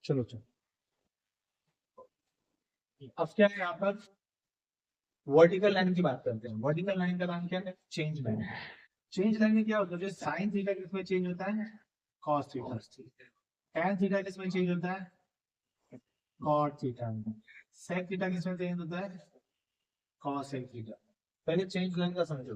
चलो चलो, अब क्या है यहाँ पर वर्टिकल लाइन की बात करते हैं। वर्टिकल लाइन का नाम क्या है? Change line. चेंज लाइन में क्या होता है? जो साइन थीटा किसमें चेंज होता है? Cos theta. टैन थीटा किसमें चेंज होता है? Cot theta. सेक थीटा किसमें चेंज होता है? Cosec theta. पहले चेंज लाइन का समझो।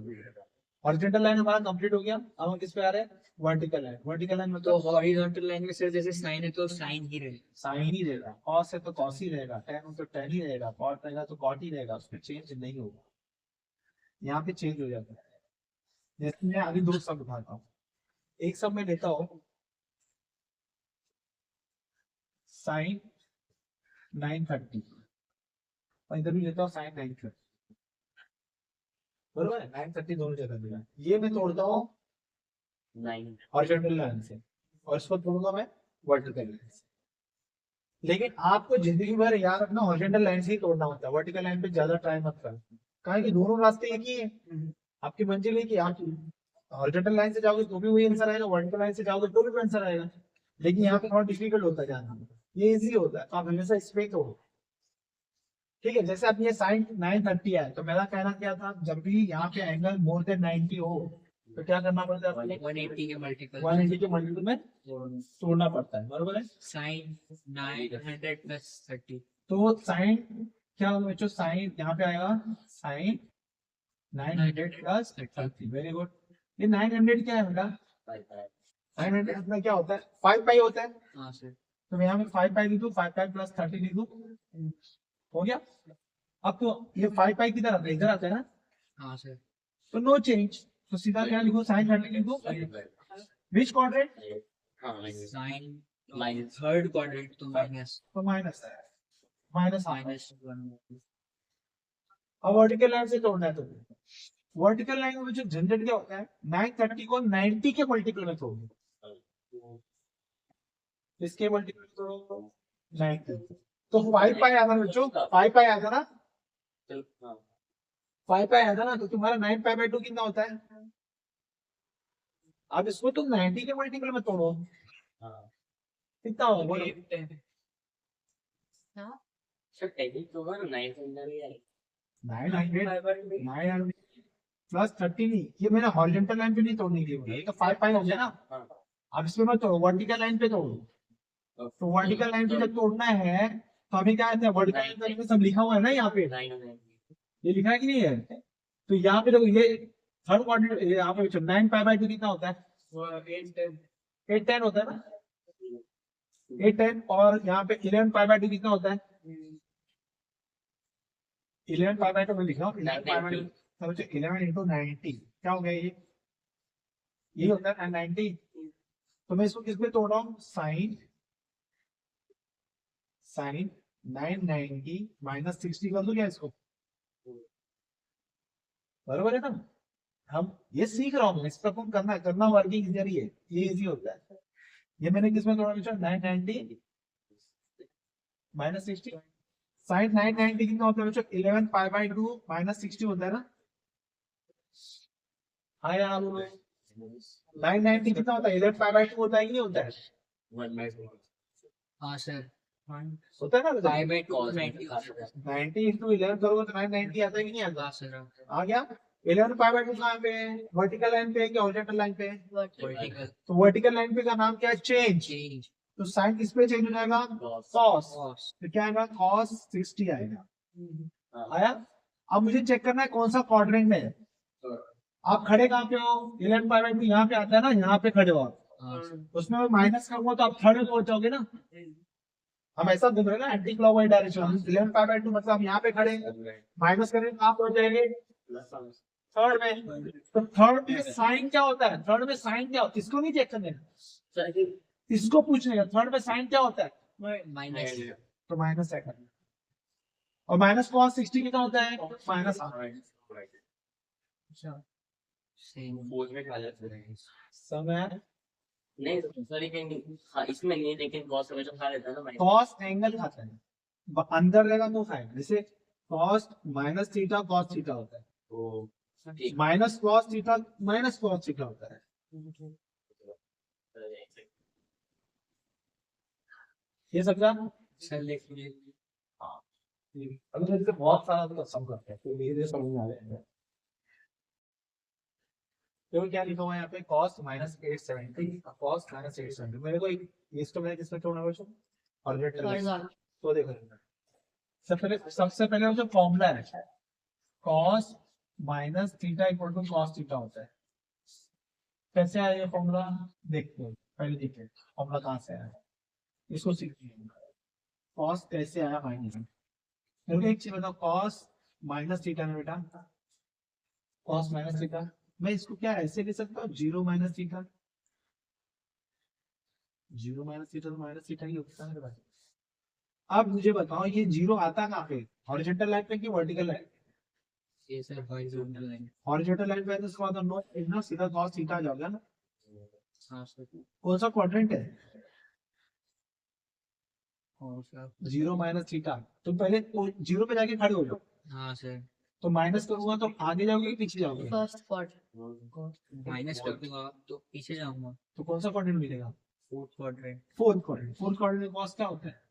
हॉरिजॉन्टल लाइन हमारा कंप्लीट हो गया, अब हम किस पे आ रहे हैं? Vertical line. वर्टिकल लाइन मतलब तो हॉरिजॉन्टल लाइन में सर जैसे साइन है तो साइन ही रहेगा, साइन ही रहेगा, कॉस है तो कॉस ही रहेगा, टैन हो तो टैन ही रहेगा, कॉट रहेगा तो कॉट ही रहेगा, उसमें चेंज नहीं होगा। यहाँ पे चेंज हो जाता है। जैसे मैं अभी दो सब उठाता हूँ, एक सब मैं लेता हूँ साइन 930 और इधर भी लेता हूँ साइन 930, बरोबर है? 930 दोनों जगह दिया, ये मैं तोड़ता हूँ हॉरिजॉन्टल लाइन से और इसको तोड़ूंगा मैं वर्टिकल लाइन से। लेकिन आपको जिंदगी भर याद रखना हॉरिजॉन्टल लाइन से ही तोड़ना होता है, वर्टिकल लाइन पे ज्यादा ट्राई मत कर, कहा कि दोनों रास्ते एक ही है, आपकी मंजिल है कि आप हॉरिजॉन्टल लाइन से जाओगे तो भी वही आंसर आएगा, वर्टिकल लाइन से जाओगे तो भी आंसर आएगा। लेकिन यहाँ पे थोड़ा डिफिकल्ट होता है जाना, ये इजी होता है, तो आप हमेशा इस पे ही तोड़ो। ठीक है, जैसे अब ये साइन 930 है तो मेरा कहना क्या था, जब भी यहाँ पे एंगल मोर देन 90 हो तो क्या करना पड़ता है? 180 के मल्टीपल 180 के मल्टीपल में तोड़ना पड़ता है, बरोबर है? साइन 900 प्लस 30, तो साइन क्या होगा बच्चों? साइन यहाँ पे आएगा साइन 900 प्लस 30, वेरी गुड। ये 900 क्या है बेटा? 900 अपना क्या होता है? 5 पाई होता है। हाँ सर, तो मैं यहाँ पे 5 पाई लिख दूँ, 5 पाई प्लस 30 लिख दूँ, हो गया। अब तो ये 5 पाई किधर आता है? इधर आता है ना, हाँ सर, तो नो चेंज, तो सीधा क्या लिखो? साइन 30 लिख दो। Which quadrant? Sine third quadrant तो माइनस तो माइनस है, माइनस माइनस 1। अब वर्टिकल लाइन से तोड़ना है तो वर्टिकल लाइन में जो झंझट क्या होता है, 930 को 90 के मल्टीपल में तोड़ो, इसके मल्टीपल तोड़ो 90, तो 5 पाई आता ना बच्चों, 5 पाई आता ना, 5 पाई आता ना, तो तुम्हारा 9 पाई बाय 2 कितना होता है? अब इसको तुम 90 के मल्टीपल में तोड़ो, कितना होगा बोलो? 900 प्लस 30 नहीं, ये मैंने हॉरिजॉन्टल लाइन पे नहीं तोड़ने के लिए बोला, ये तो 5 पाई हो गया ना। अब इसमें मत तोड़ो, वर्टिकल लाइन पे तोड़ो। तो वर्टिकल लाइन पे जब तोड़ना है तो अभी क्या है, वर्टिकल लाइन पे सब लिखा हुआ है ना यहाँ पे, ये लिखा है कि नहीं है? तो यहाँ पे देखो, ये थर्ड क्वाड्रेंट, यहाँ पे 9 पाई बाय 2 कितना होता है? 810 होता है ना, 810, और यहाँ पे 11 पाई बाय 2 कितना होता है? 11 पाई बाय 2 में लिखा हूँ, 11 पाई बाय 2, समझो 11 इंटू 90 क्या हो गया? ये होता है 90। तो मैं इसको किस पे तोड़ रहा हूँ? साइन 990 माइनस 60 कर दो क्या इसको? बरोबर है ना? हम ये सीख रहा हूँ, इसका कौन करना करना वर्किंग इधर ही है, ये इजी होता है। ये मैंने किसमें तोड़ा बच्चा? 990 माइनस 60। साइन 990 कितना होता है बच्चों? 11 पाई बाय 2 माइनस 60 होता है ना? हाँ यार, 990 कितना होता है? 11 पाई बाय 2 होता है कि नहीं होता है? हाँ सर, होता है ना? 5/2 90 इंटू 11 करोगे तो 990 आता है कि नहीं आता? हाँ सर, आ गया। 11 पाई बाय 2 कहाँ पे है? वर्टिकल लाइन पे है कि हॉरिजॉन्टल लाइन पे है? वर्टिकल तो वर्टिकल लाइन पे का नाम क्या है? चेंज। चेंज तो साइन किस पे चेंज हो जाएगा? कॉस। कॉस। तो क्या आएगा? कॉस 60 आएगा। आया? अब मुझे चेक करना है कौन सा क्वाड्रेंट में है। आप खड़े कहाँ पे हो? 11 पाई बाय 2 यहाँ पे आता है ना, यहाँ पे खड़े हो आप, हाँ उसमें मैं माइनस करूंगा तो आप थर्ड में पहुंच जाओगे ना। हम ऐसा घूम रहे हैं ना, anti clockwise direction. 11 pi by 2 मतलब हम यहाँ पे खड़े हैं, माइनस करेंगे कहाँ पहुंच जाएंगे? थर्ड में। तो थर्ड में साइन क्या होता है? थर्ड में साइन क्या होता है? इसको नहीं चेक करने, इसको पूछने का थर्ड में साइन क्या होता है? माइनस। तो माइनस है, और माइनस कॉस 60 कितना होता है? माइनस। सेम समय नहीं सर, लेकिन हाँ इसमें नहीं, लेकिन कॉस हमेशा खा लेता है ना माइनस। कॉस एंगल खाता है, अंदर रहेगा तो खाएगा। जैसे cos minus theta cos theta होता है, तो ठीक minus cos theta minus cos theta होता है। ये समझा? सर लिख लीजिए। अभी तो जैसे बहुत सारा तो सम करते हैं तो धीरे धीरे समझ में आ जाएगा। तो क्या लिखा हुआ है यहाँ पे cos माइनस 870 cos माइनस 870 मेरे को इसको मैंने किसमें छोड़ना है बच्चों? ऑर्डिनेटर Horizontal. तो देखो सबसे पहले जो फॉर्मूला है cos minus theta equal to cos theta होता है। कैसे आया ये फॉर्मूला? देखते हैं पहले देखिए फॉर्मूला कहाँ से आया इसको सीखते हैं। cos कैसे आया माइनस मेरे को एक चीज बताओ cos माइनस थीटा में बेटा cos माइनस थीटा मैं इसको क्या ऐसे लिख सकता हूँ 0 माइनस थीटा 0 माइनस थीटा तो माइनस थीटा ही होता है मेरे पास। अब मुझे बताओ ये 0 आता कहाँ पे? हॉरिजॉन्टल लाइन पे कि वर्टिकल लाइन? ये sir horizontal line. Horizontal line पे तो उसके बाद नो इतना सीधा cos थीटा आ जाएगा ना। हाँ सर। कौन सा क्वाड्रेंट है? और सर 0 माइनस थीटा तो पहले 0 पे जाके खड़े हो जाओ हाँ सर तो माइनस करूंगा तो आगे जाओगे कि पीछे जाओगे? First quadrant. माइनस कर दूंगा तो पीछे जाऊंगा। तो कौन सा क्वाड्रेंट मिलेगा? Fourth quadrant. फोर्थ क्वाड्रेंट में cos क्या होता है?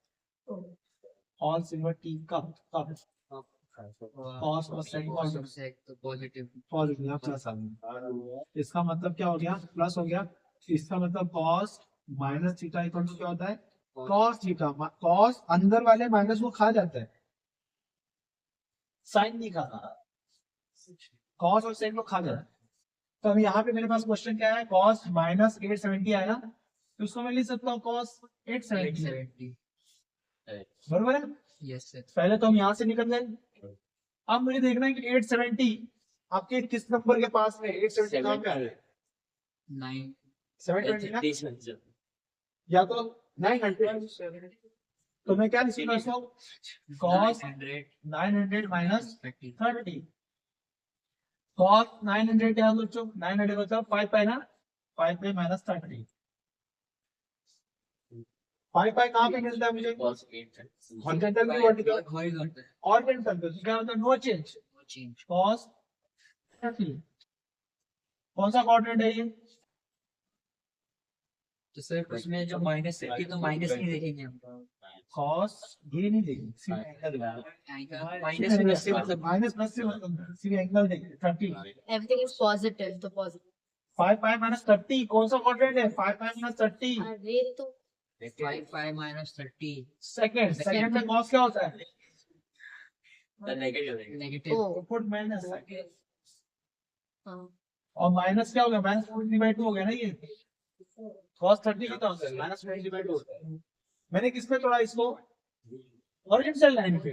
All silver tea cup cos और sin तो पॉजिटिव। पॉजिटिव यहाँ प्लस आ गया। इसका मतलब क्या हो गया? प्लस हो गया। इसका मतलब cos minus theta equal to क्या होता है? cos theta. cos अंदर वाले माइनस को खा जाता है, साइन नहीं खाता। cos और sin को खा जाता है। तो अब यहाँ पे मेरे पास क्वेश्चन क्या है? cos माइनस 870 आया तो उसको मैं लिख सकता हूँ cos 870 870। बरोबर है। Yes sir. पहले तो हम यहाँ से निकल गए। अब मुझे देखना है कि 870 आपके किस नंबर के पास में 870 कहाँ पे आ रहा है? 9। 720 ना या तो 900 तो मैं क्या लिख सकता हूँ? cos 900 माइनस 30 cos 900 क्या बच्चों? 900 मतलब 5 पाई ना 5 पाई माइनस 30 5 पाई कहाँ पे मिलता है मुझे? हॉरिजॉन्टल की वर्टिकल हॉरिजॉन्टल। ऑर्डिनेंटल पे क्या होता है? No change no change. cos 30 कौन सा क्वाड्रेंट है ये? तो सर उसमें जो माइनस थी तो माइनस नहीं देखेंगे हम। cos ये नहीं देंगे सिर्फ एंगल देंगे। माइनस प्लस से मतलब माइनस प्लस से मतलब सिर्फ एंगल देंगे 30 Everything is positive. The positive. 5 pi minus 30 कौन सा क्वाड्रेंट है? 5 पाई माइनस 30 अरे तो 5 माइनस 30 सेकंड में cos क्या होता है? नेगेटिव। oh पुट माइनस हाँ और माइनस क्या हो गया? माइनस 40/2 हो गया ना ये। cos 30 कितना होता है? माइनस 40/2 होता है। मैंने किस पे तोड़ा इसको? हॉरिजॉन्टल लाइन पे।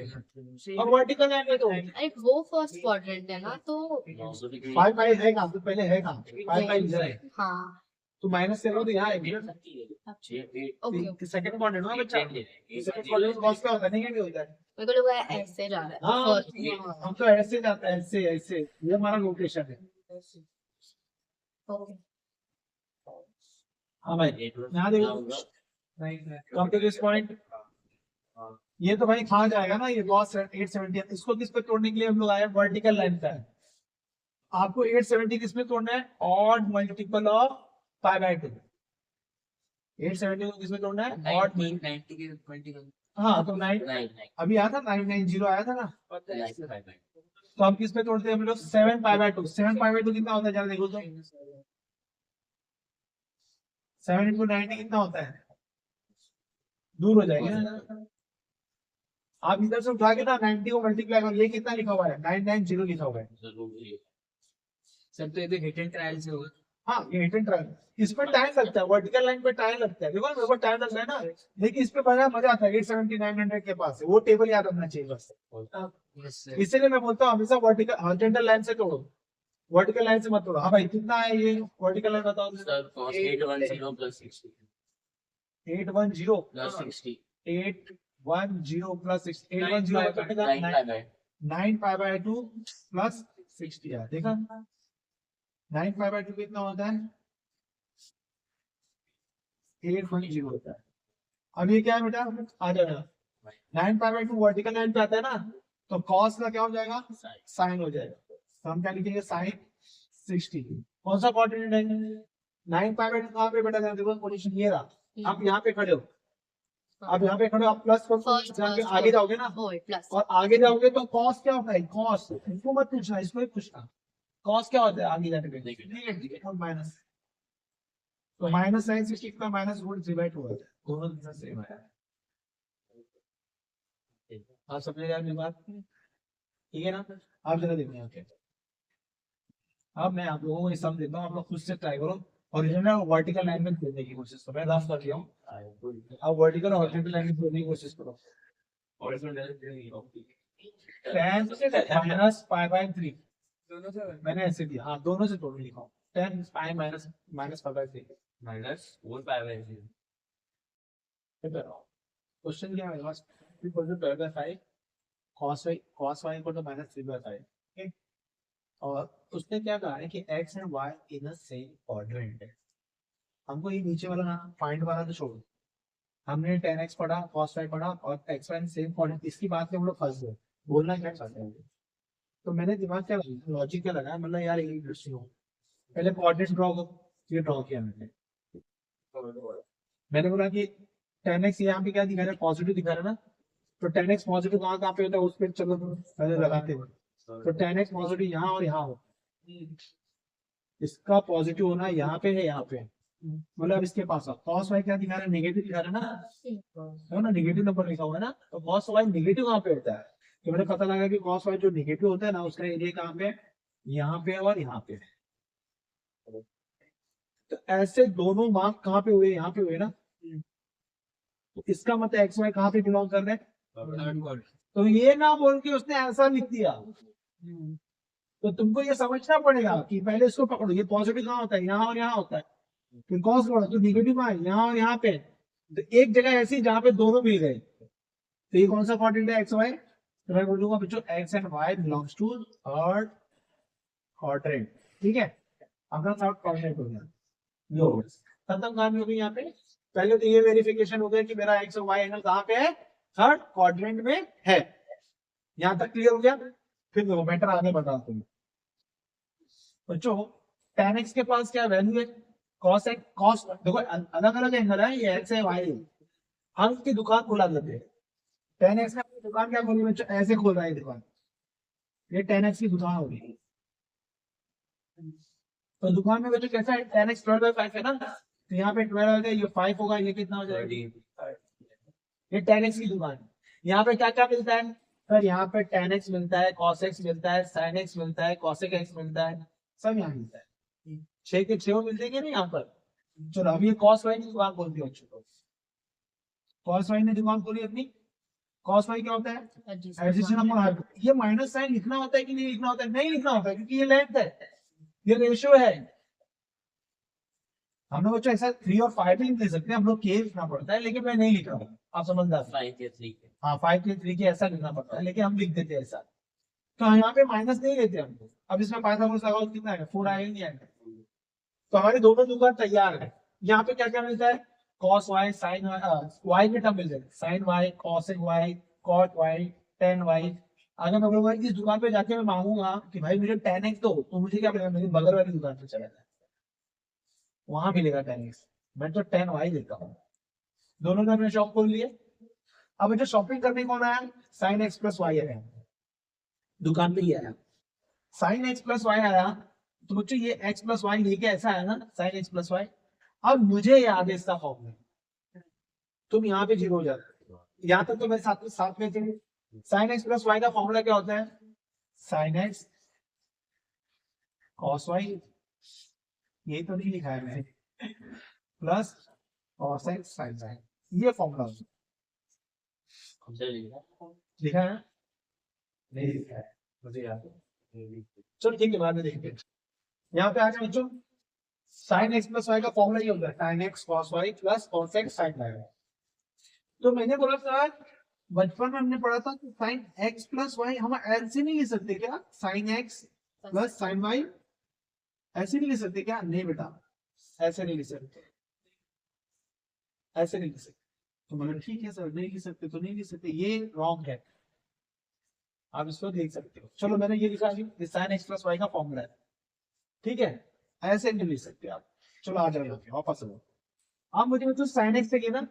और वर्टिकल लाइन पे तो अरे वो फर्स्ट क्वाड्रेंट है ना तो 5 पाई है कहाँ? तो पहले है कहाँ? 5 पाई इधर है हाँ तो माइनस करो तो यहाँ आएगी। ओके सेकंड क्वाड्रेंट ना बच्चा। सेकंड क्वाड्रेंट cos क्या होता है? नेगेटिव होता है। मेरे को लगा ऐसे जा रहा है हाँ First, हम तो ऐसे जाते हैं ऐसे ऐसे ये हमारा लोकेशन है। okay. हाँ भाई यहाँ देखो कम टू दिस पॉइंट ये तो भाई कहाँ जाएगा ना ये cos 870 इसको किस पे तोड़ने के लिए हम लोग आए? वर्टिकल लाइन पे। आपको 870 किस पे तोड़ना है? ऑड मल्टीपल ऑफ 5/2 870 को किस पे तोड़ना है? ऑड 90 के 20 का। हाँ तो 9 अभी आया था 990 आया था ना तो हम किस पे तोड़ते हैं हम लोग? 7/2 7/2 कितना होता है जरा देखो तो 7 into 90 कितना होता है? दूर हो जाएगा ना। आप इधर से उठा के ना 90 को मल्टीप्लाई करो ये कितना लिखा हुआ है? 990 लिखा हुआ है। सर तो ये तो हिट एंड ट्रायल से होगा। हाँ ये हिट एंड ट्रायल इसमें टाइम लगता है वर्टिकल लाइन पे टाइम लगता है। देखो मेरे को टाइम लगता है ना लेकिन इस पे बड़ा मजा आता है 870 900 के पास है वो टेबल याद रखना चाहिए बस। Yes sir. इसीलिए मैं बोलता हूँ हमेशा वर्टिकल हॉरिजॉन्टल लाइन से तोड़ो वर्टिकल लाइन से मत तोड़ो। हाँ भाई कितना है ये वर्टिकल लाइन बताओ? 810 plus 60 810 plus 60 810 plus 60 810 9/2 plus 60 है देखा 9/2 कितना होता है? 810 होता है। अब ये क्या है बेटा? आ जाएगा 9/2 वर्टिकल लाइन पे आता है ना तो cos का क्या हो जाएगा? साइन हो जाएगा तो हम क्या लिखेंगे? साइन 60 कौन सा क्वाड्रेंट है? 9/2 कहाँ पे बेटा? देखो पोजीशन ये रहा आप यहाँ पे खड़े हो आप यहाँ पे खड़े हो, आप प्लस First, जाके first, आगे जाओगे ना, वो प्लस और आगे जाओगे तो कॉस क्या होता है, कॉस इनको मत पूछना, इसको ही पूछना, कॉस क्या होता है आगे जाके नेगेटिव और माइनस। तो माइनस साइन से कितना माइनस रूट 3/2 होता है, दोनों दिशा सेम है। आप समझ रहे हैं मेरी बात, ठीक है ना। आप जरा देखो यहाँ पे, अब मैं आप लोगों को ये सम देता हूँ, आप लोग खुद से ट्राई करो, ओरिजिनल और वर्टिकल लाइन में खोलने की कोशिश करो। मैं लास्ट कर दिया हूँ, आप वर्टिकल और हॉरिजॉन्टल लाइन में खोलने की कोशिश करो। tan माइनस पाई बाय 3 दोनों से मैंने ऐसे दिया, हाँ दोनों से तोड़ लिखा हूँ, tan pi minus minus pi by 3 minus 4 pi by 3। Question क्या है मेरे पास, 3/5 cos y equal to minus 3/5, ठीक। और उसने क्या कहा है कि x and y in the same quadrant है। हमको ये नीचे वाला ना फाइंड वाला तो छोड़ो, हमने tan x पढ़ा, cos y पढ़ा और x y सेम क्वाड्रेंट, इसकी बात में हम लोग फंस गए, बोलना क्या चाहते हैं। तो मैंने दिमाग क्या लॉजिक क्या लगाया, मतलब यार एक इंटरेस्टिंग हो, पहले कोऑर्डिनेट ड्रॉ करो, ये ड्रॉ किया मैंने बोला कि tan x यहाँ पे क्या दिखा रहा है, पॉजिटिव दिखा रहा है ना, तो tan x पॉजिटिव कहाँ पे होता है, उस पर चलो पहले लगाते हैं। तो tan x पॉजिटिव यहाँ और यहाँ हो, इसका पॉजिटिव होना यहाँ पे है, यहाँ पे है, मतलब अब इसके पास cos y क्या दिखा रहा है, नेगेटिव दिखा रहा है ना, है ना, नेगेटिव नंबर लिखा हुआ है ना, तो cos y नेगेटिव कहाँ पे होता है, तो मैंने पता लगा कि cos y जो नेगेटिव होता है ना, उसका एरिया कहाँ पे, यहाँ पे और यहाँ पे। तो ऐसे दोनों मार्क कहाँ पे हुए, यहाँ पे हुए ना, तो इसका मतलब एक्स वाई कहाँ पे बिलोंग कर रहे हैं। तो ये ना बोल के उसने ऐसा लिख दिया, तो तुमको ये समझना पड़ेगा कि पहले इसको पकड़ो, ये पॉजिटिव कहाँ होता है, यहाँ और यहाँ होता है, फिर कॉस तो नेगेटिव कहाँ है, यहाँ और यहाँ पे। तो एक जगह ऐसी जहाँ पे दोनों मिल गए, तो ये कौन सा क्वाड्रेंट है, एक्स वाई। तो मैं बोलूंगा बच्चों X and Y belongs to third quadrant, ठीक है, अपना थर्ड क्वाड्रेंट हो गया, लो खत्म कहानी हो गई यहाँ पे। पहले तो ये वेरिफिकेशन हो गया कि मेरा एक्स और वाई एंगल कहाँ पे है, थर्ड क्वाड्रेंट में है, यहाँ तक क्लियर हो गया। फिर देखो बेटर आगे बताता हूँ बच्चों, tan x के पास क्या वैल्यू है, cos x cos, देखो अलग अलग एंगल है, ये x है y है, हम इसकी दुकान खुला देते हैं। tan x ने अपनी दुकान क्या खोली बच्चों, ऐसे खोल रहा है दुकान, ये tan x की दुकान होगी। तो दुकान में बच्चों कैसा है, tan x 12/5 है ना, तो यहाँ पे 12 हो गया, ये 5 होगा, ये कितना हो जाएगा, ये tan x की दुकान। यहाँ पे क्या क्या मिलता है सर, यहाँ पे tan x मिलता है, cos x मिलता है, sin x मिलता है, cosec x मिलता है, सब यहाँ मिलता है, 6 के 6 मिलते हैं नहीं यहाँ पर। चलो अब ये cos y की दुकान खोलती है, cos y ने दुकान खोली अपनी, cos y क्या होता है, एडिशन अपॉन हाइपोटेन्यूज। ये माइनस साइन लिखना होता है कि नहीं लिखना होता है, नहीं लिखना होता है, क्योंकि ये लेंथ है, ये रेशियो है। हम लोग बच्चों ऐसा 3 और 5 भी लिख सकते हैं, हम लोग के लिखना पड़ता है, लेकिन मैं नहीं लिख रहा हूँ, आप समझदार। 5 के 3 के हाँ 5 के 3 के ऐसा लिखना पड़ता है, लेकिन हम लिख देते हैं ऐसा। तो यहाँ पे माइनस नहीं लेते हम, अब इसमें पाइथागोरस लगाओ कितना है, 4 आएगा नहीं आएगा। तो हमारी दोनों दुकान तैयार है। यहाँ पे क्या क्या मिलता है, cos y sin y के टर्म मिल जाएगा, sin y cosec y cot y tan y। अगर मैं बोलूंगा इस दुकान पे जाके मैं मांगूंगा कि भाई मुझे tan x दो, तो मुझे क्या मिलेगा, मेरी बगल वाली दुकान पे चला जाए, वहां मिलेगा tan x, मैं तो tan y लेता हूँ। दोनों ने अपने शॉप खोल लिए। अब जो शॉपिंग करने कौन आया, sin x प्लस y आया, दुकान पे ही आया, sin x प्लस y आया, तो बच्चों ये x प्लस वाई लेके ऐसा है ना, sin x प्लस वाई। अब मुझे याद है इसका फॉर्मूला, तुम यहाँ पे जीरो हो जाते हो, यहाँ तक तो मेरे साथ में थे। sin x प्लस वाई का फॉर्मूला क्या होता है, sin x cos y, यही तो नहीं लिखा है मैंने, plus cos x sin y, ये फॉर्मूला लिखा है, नहीं लिखा है मुझे याद है। चलो ठीक है बाद में देखते हैं। यहाँ पे आ जाए बच्चों, sin x प्लस y का फॉर्मूला ये होता है sin x cos y plus cos x sin y। तो मैंने बोला था बचपन में हमने पढ़ा था कि sin x प्लस y हम ऐसे नहीं लिख सकते क्या, sin x plus sin y ऐसे नहीं लिख सकते क्या, नहीं बेटा ऐसे नहीं लिख सकते, ऐसे नहीं लिख सकते। तो मगर ठीक है सर नहीं लिख सकते तो नहीं लिख सकते, ये रॉन्ग है, आप इसको देख सकते हो। चलो मैंने ये लिखा sin x प्लस y का फॉर्मूला है, ठीक है, ऐसे नहीं लिख सकते आप। चलो आ जाओ वापस आओ, आप मुझे मतलब sin x से ना,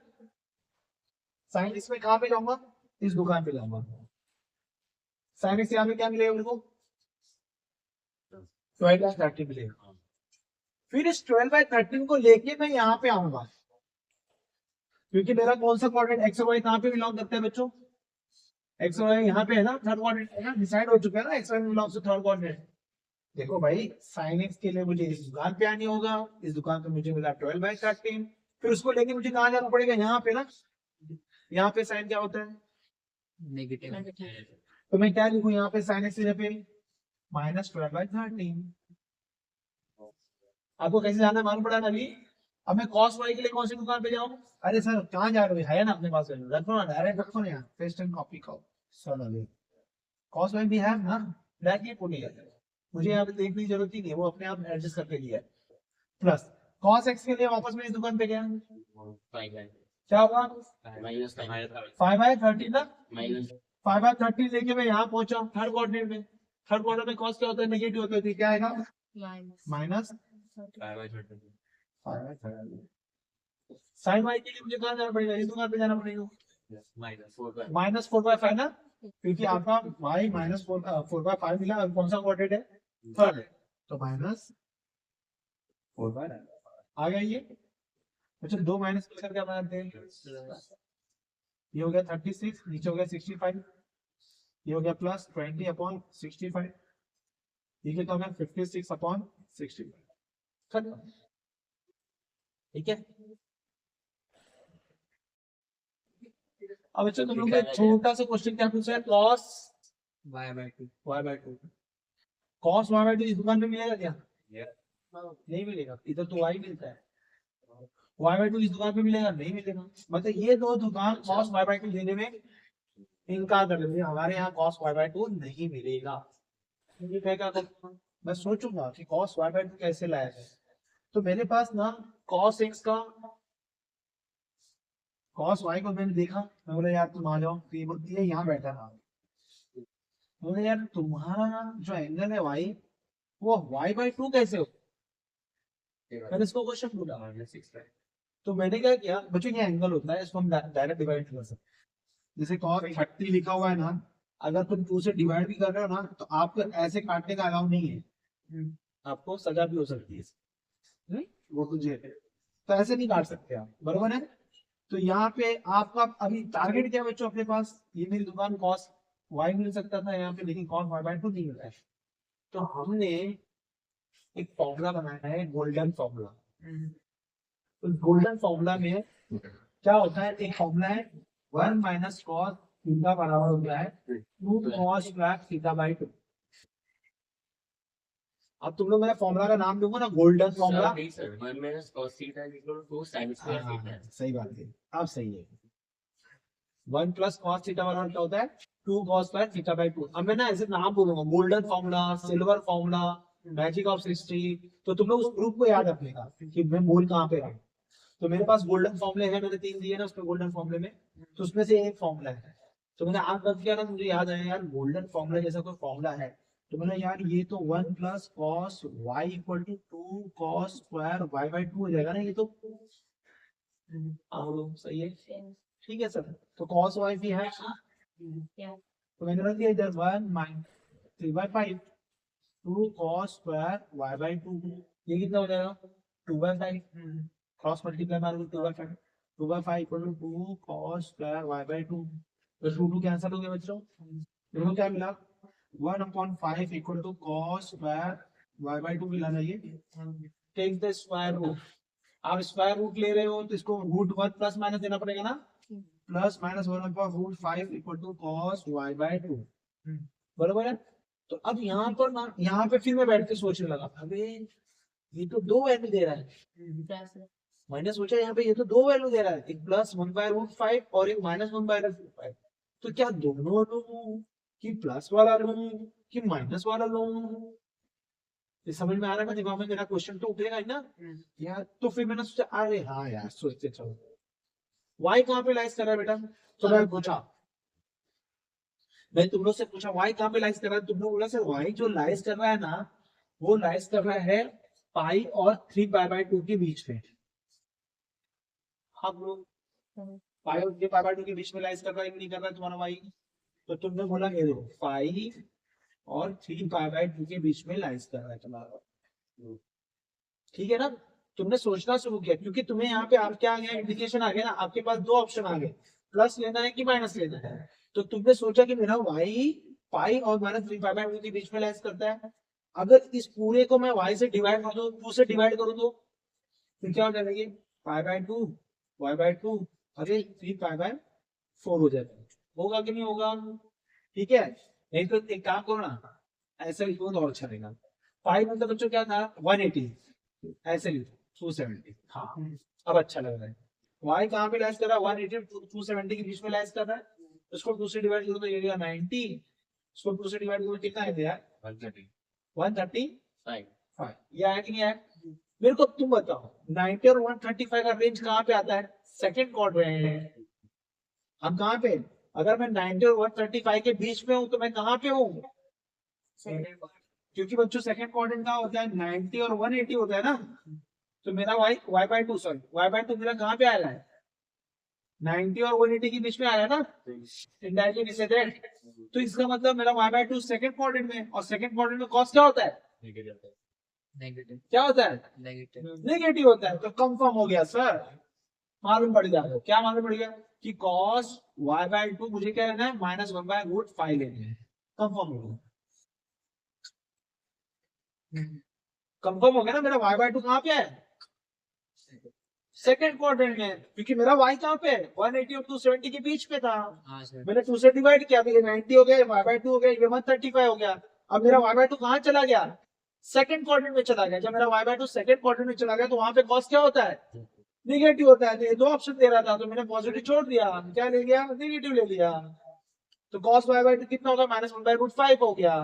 साइन एक्स में कहाँ पे जाऊंगा, इस दुकान पे जाऊंगा। साइन एक्स यहाँ पे क्या मिलेगा मेरे को, 12/13 मिलेगा। फिर इस 12/13 को लेके मैं यहाँ पे आऊंगा, क्योंकि मेरा कौन सा क्वाड्रेंट एक्स और वाई कहाँ पे बिलोंग करता है बच्चों, एक्स और वाई यहाँ पे है ना, थर्ड क्वाड्रेंट है ना, डिसाइड हो चुका है ना, X Y belongs to third quadrant. देखो भाई साइन एक्स के लिए मुझे इस दुकान पे आनी होगा, इस दुकान पे मुझे मिला 12/13, फिर उसको लेके मुझे कहाँ जाना पड़ेगा, यहाँ पे ना, यहाँ पे साइन क्या होता है, नेगेटिव। तो मैं क्या लिखूं यहाँ पे साइन एक्स की जगह पे -12/13। आपको कैसे जाना है मालूम पड़ा ना अभी। अब मैं cos y के लिए कौन सी दुकान पे जाऊं, अरे सर कहाँ जा रहे हो, है ना अपने पास, रखो ना, डायरेक्ट रखो ना यहाँ, पेस्ट एंड कॉपी करो सर। अभी cos y भी है ना, ब्लैक ही पुट है, मुझे यहाँ पे देखने की जरूरत ही नहीं है, वो अपने आप एडजस्ट करके लिया है। प्लस cos x के लिए वापस मैं इस दुकान पे गया, 5/13 क्या होगा minus 5/13 ना, minus 5/13 लेके मैं यहाँ पहुंचा थर्ड क्वाड्रेंट में। थर्ड क्वाड्रेंट में cos क्या होता है, नेगेटिव होता है, तो क्या आएगा माइनस माइनस साइन y के लिए मुझे कहाँ जाना पड़ेगा, इस दुकान पे जाना पड़ेगा, -4/5 ना, क्योंकि आपका y -4/5 मिला, और कौन सा क्वाड्रेंट है, थर्ड है, तो -4/5 आ गया ये। अच्छा दो माइनस मिलकर क्या बनाते हैं, ये हो गया 36, नीचे हो गया 65, ये हो गया प्लस 20/65, ये कितना हो गया 56/65, ठीक है। अब अच्छा तुम लोग को एक छोटा सा क्वेश्चन क्या पूछा है, cos y/2 y/2, cos y/2 इस दुकान पे मिलेगा क्या, नहीं मिलेगा, इधर तो y मिलता है, y/2 इस दुकान पे मिलेगा, नहीं मिलेगा, मतलब ये दो दुकान cos y/2 देने में इनकार कर देंगे, हमारे यहाँ cos y/2 नहीं मिलेगा। मुझे क्या क्या करूँगा? मैं सोचूंगा कि cos y/2 कैसे लाया जाए, तो मेरे पास ना cos x का cos y को मैंने देखा, मैं बोला यार तुम आ जाओ, तो ये बोलती है यहाँ बैठा था, बोले यार तुम्हारा जो एंगल है y, वो y/2 कैसे हो, मैंने इसको क्वेश्चन पूछा, तो मैंने क्या किया बच्चों, ये एंगल होता है, इसको हम डायरेक्ट डिवाइड कर सकते हैं, जैसे cos 30 लिखा हुआ है ना, अगर तुम 2 से डिवाइड भी कर रहे हो ना, तो आपको ऐसे काटने का अलाउ नहीं है, आपको सजा भी हो सकती है, वो तुझे, तो ऐसे नहीं काट सकते आप, बरोबर है। तो यहाँ पे आपका अभी टारगेट क्या है बच्चों अपने पास, ये मेरी दुकान cos y मिल सकता था यहाँ पे, लेकिन cos y/2 नहीं मिला है, तो हमने एक फॉर्मूला बनाया है, गोल्डन फॉर्मूला। तो गोल्डन फॉर्मूला में क्या होता है, एक फॉर्मूला है 1 - cos थीटा बराबर होता है 2 cos θ/2। अब तुम लोग मेरा फॉर्मूला का नाम दूंगा ना, golden formula, 1 minus cos theta is equal to 2 sin square theta. सही बात है, अब सही है, 1 + cos थीटा बराबर क्या होता है 2 cos θ/2। अब मैं ना ऐसे नाम बोलूंगा, golden formula, silver formula, magic of 60, तो तुम लोग उस ग्रुप को याद रखने का कि मैं बोल कहाँ पे रहा हूँ। तो मेरे पास गोल्डन फॉर्मूले हैं, मैंने 3 दिए ना उसमें, गोल्डन फॉर्मूले में, तो उसमें से एक फॉर्मूला है, तो मैंने आग बंद किया ना, मुझे याद आया यार गोल्डन फॉर्मूला जैसा कोई फॉर्मूला है, तो मैंने यार ये तो 1 + cos y = 2 cos square y/2 हो जाएगा ना, ये तो सही है, ठीक है सर। तो cos y भी है, तो मैंने रख दिया इधर 1 - 3/5 2 cos स्क्वायर y/2, ये कितना हो जाएगा 2/5, क्रॉस मल्टीप्लाई मारोगे 2/5, 2/5 = 2 cos स्क्वायर y/2, तो 2 कैंसिल हो गया बच्चों, देखो क्या मिला 1/5 = cos स्क्वायर y/2 मिला ना, ये टेक द स्क्वायर रूट, आप स्क्वायर रूट ले रहे हो तो इसको रूट 1 प्लस माइनस देना पड़ेगा ना, प्लस माइनस 1/√5 = cos y/2, बराबर है। तो अब यहाँ पर ना, यहाँ पे फिर मैं बैठ के सोचने लगा, अबे ये तो दो वैल्यू दे रहा है, मैंने सोचा यहाँ पे ये तो दो वैल्यू दे रहा है, एक +1/√5 और एक -1/√5, तो क्या दोनों लूं कि प्लस वाला लूं कि माइनस वाला लूं, ये समझ में आ रहा है, दिमाग में मेरा क्वेश्चन तो उठेगा ही ना यार। तो फिर मैंने सोचा अरे हाँ यार, सोचते चलो y कहाँ पे लाइज कर रहा है बेटा, तो मैं पूछा, मैं तुम लोग से पूछा y कहाँ पे लाइज कर रहा है, तुम लोग बोला सर y जो लाइज कर रहा है ना, वो लाइज कर रहा है पाई और 3π/2 के बीच में। हम लोग पाई और पाई बाय 2 के बीच में लाइज कर रहा है कि नहीं कर रहा है तुम्हारा वाई? तो तुमने बोला ये देखो पाई और 3 पाई बाय 2 के बीच में लाइज कर रहा है तुम्हारा, ठीक है ना? तुमने सोचना शुरू किया क्योंकि तुम्हें यहाँ पे आप क्या आ गया, इंडिकेशन आ गया ना, आपके पास दो ऑप्शन आ गए, प्लस लेना है कि माइनस लेना है। तो तुमने सोचा कि मेरा वाई पाई और -3 पाई बाय 2 के बीच में लाइज करता है। अगर इस पूरे को मैं y से डिवाइड कर दूं, 2 से डिवाइड करूं तो फिर क्या हो जाएगा? पाई बाय 2 y बाय 2 अरे 3 पाई बाय 4 हो जाएगा। होगा कि नहीं होगा? ठीक है, नहीं तो एक काम करो ना, ऐसे लिखो तो और अच्छा रहेगा। पाई मतलब बच्चों क्या था? 180, ऐसे लिखो 270। हाँ अब अच्छा लग रहा है। y कहाँ पे लाइज कर रहा है? 180 270 के बीच में लाइज कर रहा है। उसको 2 से डिवाइड करो तो ये 90, इसको 2 से डिवाइड करो कितना है यार? 135। ये आया कि नहीं आया? मेरे को तुम बताओ 90 और 135 का रेंज कहाँ पे आता है? Second quadrant. हम कहाँ पे? अगर मैं 90 और 135 के बीच में हूँ तो मैं कहाँ पे हूँ? क्योंकि बच्चों सेकंड क्वाड्रेंट कहाँ होता है? 90 और 180 होता है ना। तो मेरा y by 2 sorry y by 2 मेरा कहाँ पे आया है? 90 और 180 के बीच में आया ना, इनडायरेक्टली डिसाइडेड। तो इसका मतलब मेरा y बाय 2 सेकंड क्वाड्रेंट में, और सेकंड क्वाड्रेंट में कॉस क्या होता है? नेगेटिव क्या होता है? नेगेटिव नेगेटिव होता है। तो कंफर्म हो गया सर, मालूम पड़ गया। क्या मालूम पड़ गया? कि cos y बाय 2 मुझे क्या लेना है? -1/√5 लेना है। कंफर्म हो गया, कंफर्म हो गया ना। मेरा y बाय 2 कहाँ पे है? सेकंड क्वाड्रेंट में, क्योंकि मेरा y कहाँ पे है? 180 और 270 के बीच में था। हाँ सर मैंने 2 से डिवाइड किया तो ये 90 हो गया, y बाय 2 हो गया, ये 135 हो गया। अब मेरा y बाय 2 कहाँ चला गया? सेकंड क्वाड्रेंट में चला गया। जब मेरा y बाय 2 सेकंड क्वाड्रेंट में चला गया तो वहां पे cos क्या होता है? नेगेटिव होता है। तो ये दो ऑप्शन दे रहा था तो मैंने पॉजिटिव छोड़ दिया, क्या ले लिया? नेगेटिव ले लिया। तो cos y बाय 2 कितना होगा? -1/√5 हो गया।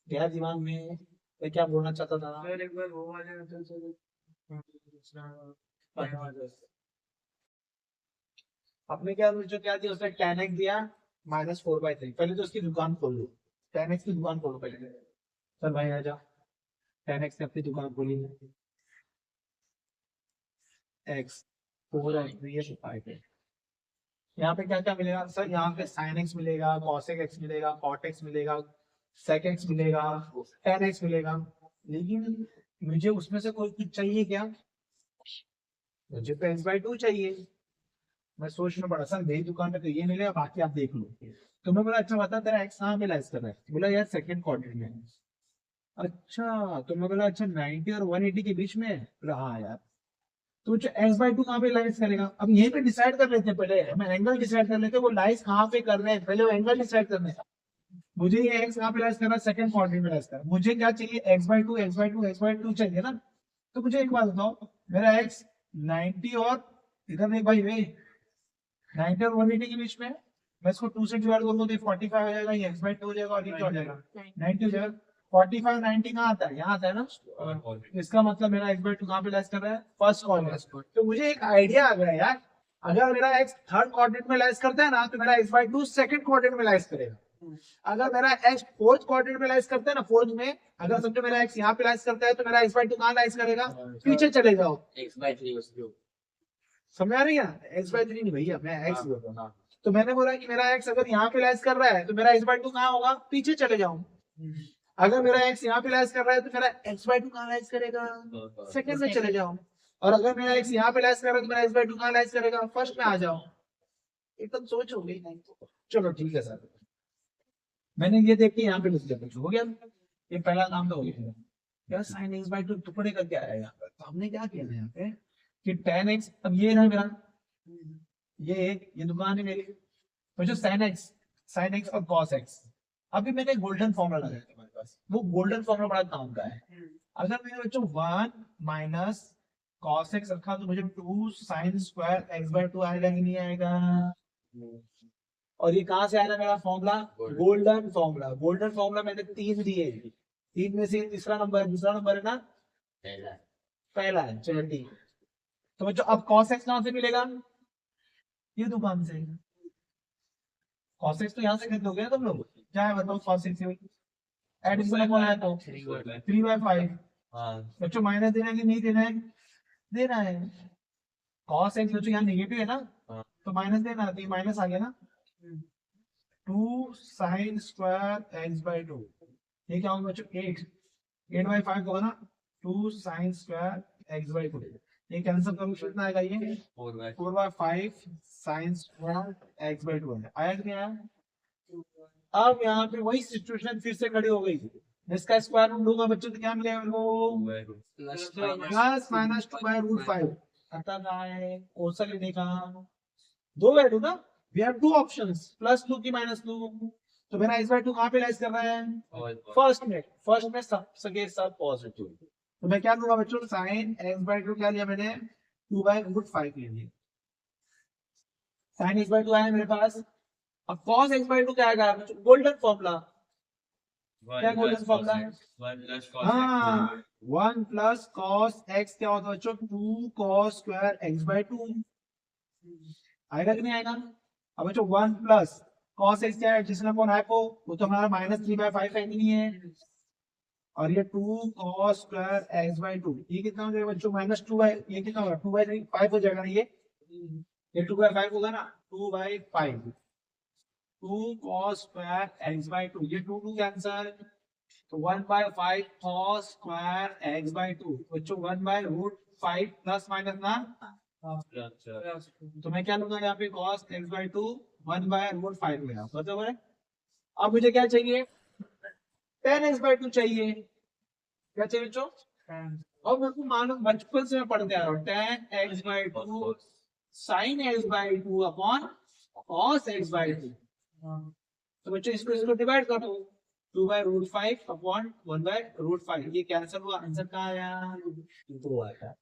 गया दिमाग में? मैं क्या बोलना चाहता था? एक बार वो वाले अपने क्या जो क्या दिया उसने tan x दिया -4/3। पहले तो उसकी दुकान खोल लो, tan x की दुकान खोलो पहले। चल भाई आ जा, tan x ने अपनी दुकान खोली है। x 4 है 3 है 5 है। यहाँ पे क्या क्या मिलेगा सर? यहाँ पे sin x मिलेगा, cos x मिलेगा, cot x मिलेगा, sec x मिलेगा, tan x मिलेगा। लेकिन मुझे उसमें से कोई कुछ चाहिए क्या? मुझे तो x/2 चाहिए। मैं सोचना पड़ा सर मेरी दुकान में तो ये मिलेगा, बाकी आप देख लो। तो मैं बोला अच्छा बता तेरा x कहाँ पे लाइज कर रहा है? बोला यार सेकंड क्वाड्रेंट में। अच्छा तो मैं बोला अच्छा 90 और 180 के बीच में रहा यार। तो x/2 कहाँ पे लाइज करेगा? अब यहीं पे डिसाइड कर लेते हैं, पहले हमें एंगल डिसाइड कर लेते हैं, वो लाइज कहाँ पे कर रहे हैं, पहले वो एंगल डिसाइड करने हैं। मुझे ये x कहाँ पे लाइज कर रहा है? सेकंड क्वाड्रेंट में लाइज कर रहा है। मुझे क्या चाहिए? x/2 चाहिए ना। तो मुझे एक बात बताओ, मेरा x 90 और इधर नहीं भाई वे 90 और 180 के बीच में, मैं इसको 2 से डिवाइड करूंगा तो 45 हो जाएगा, ये x/2 हो जाएगा और ये क्या हो जाएगा? 90 हो जाएगा। 45 90 कहाँ आता है? यहाँ आता है ना। इसका मतलब मेरा x/2 कहाँ पे लाइज कर रहा है? First quadrant. तो मुझे एक आइडिया आ गया यार, अगर मेरा x थर्ड क्वाड्रेंट में लाइज करता है ना तो मेरा x/2 सेकंड क्वाड्रेंट में लाइज करेगा। अगर मेरा x फोर्थ क्वाड्रेंट में लाइज करता है ना, फोर्थ में अगर समझो मेरा x यहाँ पे लाइज करता है तो मेरा x/2 कहाँ लाइज करेगा? पीछे चले जाओ। x/3 उसको समझ आ रही है? x/3 नहीं भैया, मैं x बोल रहा हूँ। तो मैंने बोला कि मेरा x अगर यहाँ पे लाइज कर रहा है तो मेरा x/2 कहाँ होगा? पीछे चले जाऊं। अगर मेरा x यहाँ पे लाइज कर रहा है तो मेरा x/2 कहाँ लाइज करेगा? सेकंड में चले जाओ। और अगर मेरा x यहाँ पे लाइज कर रहा है तो मेरा x/2 कहाँ लाइज करेगा? फर्स्ट में आ जाओ। एकदम सोच हो गई नहीं? चलो ठीक है सर, मैंने ये देख के यहाँ पे लिख दिया, हो गया। ये पहला काम तो हो गया यार। sin x/2 टुकड़े का क्या आएगा? तो हमने क्या किया यहाँ पे कि tan x, अब ये है मेरा, ये दुकान है मेरी, तो जो sin x और cos x, अभी मैंने गोल्डन फॉर्मूला लगाया तुम्हारे पास, वो गोल्डन फॉर्मूला बड़ा काम का है। अगर मैंने बच्चों 1 - cos x रखा तो मुझे 2 sin² x/2 आएगा कि नहीं आएगा? और ये कहाँ से आया मेरा formula? Golden formula. Golden formula मैंने 3 दिए, 3 में से तीसरा नंबर है, दूसरा नंबर है ना, पहला है। चलो ठीक, तो बच्चों अब cos x कहाँ से मिलेगा? ये दुकान से। cos x तो यहाँ से खरीदोगे ना तुम लोग, क्या है बताओ? cos x से एडिशन कौन है तो 3/5। बच्चों माइनस देना है कि नहीं देना है? देना है। cos x बच्चों यहाँ नेगेटिव है ना, तो माइनस देना, तो माइनस आ गया ना, 2 साइन स्क्वायर एक्स बाई 2, ये क्या होगा बच्चों, 8 बाई 5 होगा ना, 2 साइन स्क्वायर एक्स बाई 2, ये कैंसिल करो, कितना आएगा ये 4 by 5 sine square x by 2 आया कि नहीं आया। अब यहाँ पे वही सिचुएशन फिर से खड़ी हो गई, इसका स्क्वायर रूट लूंगा बच्चों तो क्या मिलेगा मेरे को, प्लस माइनस 2 बाई रूट 5, आता कहाँ है, कोसा लेने का, दो वैल्यू ना, we have two options, plus लू की माइनस लू, तो मेरा इस बाई 2 कहाँ पे लाइज कर रहा है, फर्स्ट में सब सके सब पॉजिटिव, तो मैं क्या लूंगा बच्चों, साइन एक्स बाई 2 क्या लिया मैंने, 2 बाई रूट 5 ले लिया, साइन एक्स बाई 2 आया मेरे पास। अब cos x by 2 क्या आएगा, गोल्डन फॉर्मूला, क्या गोल्डन फॉर्मूला है, हाँ 1 प्लस cos x क्या होता है बच्चों, 2 cos स्क्वायर x by 2 आएगा कि नहीं आएगा। अब बच्चों 1 प्लस cos x क्या है, जिसने कौन है वो तो हमारा -3/5 है कि नहीं है, और ये 2 cos स्क्वायर x by 2, ये कितना हो जाएगा बच्चों, -2 बाई, ये कितना होगा 2/5 हो जाएगा ना, ये 2/5 होगा ना, 2/5, 2 cos स्क्वायर x by 2, ये 2 कैंसर, तो 1/5 cos स्क्वायर x by 2 बच्चों 1/√5 प्लस माइनस ना, तो मैं क्या लूंगा यहाँ पे cos x by 2 1/√5 लेगा, बराबर है। अब मुझे क्या चाहिए, tan x by 2 चाहिए, क्या चाहिए बच्चों, और मेरे को मालूम बचपन से मैं पढ़ते आ रहा हूँ, tan x by 2 sin x by 2 upon cos x by 2, तो बच्चों इसको डिवाइड कर दो, 2/√5 अपॉन 1/√5, ये कैंसिल हुआ, आंसर कहाँ आया, 2 आया।